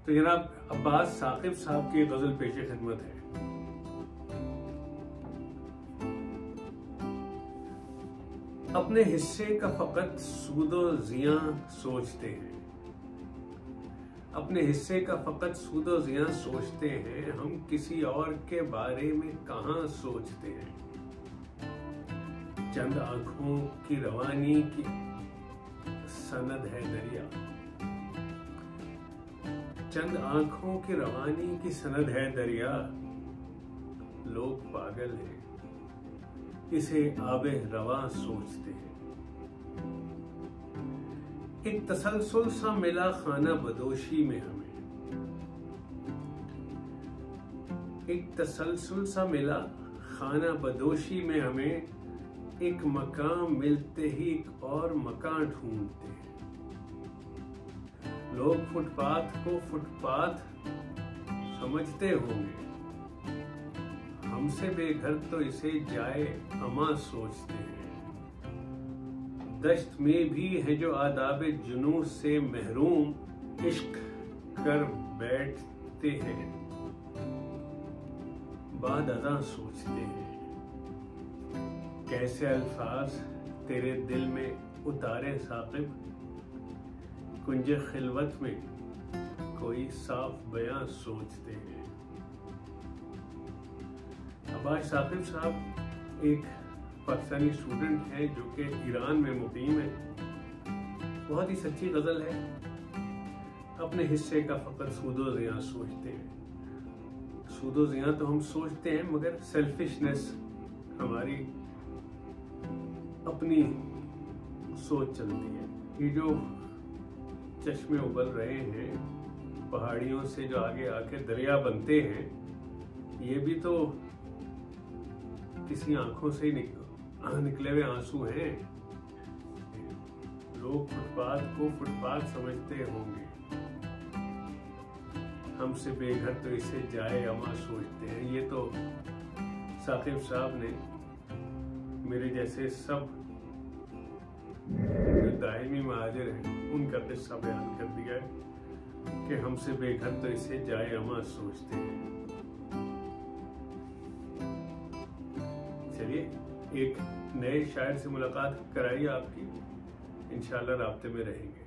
तो जनाब अब्बास साकिब साहब की गजल पेश खिदमत है। अपने हिस्से का फकत सूदो जिया सोचते हैं, अपने हिस्से का फकत सूदो जिया सोचते हैं, हम किसी और के बारे में कहां सोचते हैं। चंद आंखों की रवानी की सनद है दरिया, चंद आंखों की रवानी की सनद है दरिया, लोग पागल हैं इसे आबे रवा सोचते हैं। एक तसलसल सा मिला खाना बदोशी में हमें, एक तसलसल सा मिला खाना बदोशी में हमें, एक मकान मिलते ही एक और मकान ढूंढते हैं। लोग फुटपाथ को फुटपाथ समझते होंगे, हमसे बेघर तो इसे जाए अमा सोचते हैं। दश्त में भी है जो आदाबे जुनून से महरूम, इश्क कर बैठते हैं बाद अज़ां सोचते हैं। कैसे अल्फाज तेरे दिल में उतारे साकिब, कुंजे खिलवत में कोई साफ बयां सोचते हैं। अब्बास साकिब साहब एक पाकिस्तानी स्टूडेंट है जो कि ईरान में मुकीम है। बहुत ही सच्ची गजल है। अपने हिस्से का फकत सूदो ज़िया सोचते हैं। सूदो ज़िया तो हम सोचते हैं मगर सेल्फिशनेस हमारी अपनी सोच चलती है। ये जो चश्मे उबल रहे हैं पहाड़ियों से जो आगे आके दरिया बनते हैं, ये भी तो किसी आंखों से निकले हुए आंसू हैं। लोग फुटपाथ को फुटपाथ समझते होंगे, हमसे बेघर तो इसे जाए अमा सोचते हैं। ये तो साकिब साहब ने मेरे जैसे सब जो दायमी महाजिर हैं उनका किस्सा बयान कर दिया है कि हमसे बेघर तो इसे जाए अमा सोचते हैं। चलिए एक नए शायर से मुलाकात कराइए आपकी, इंशाल्लाह राब्ते में रहेंगे।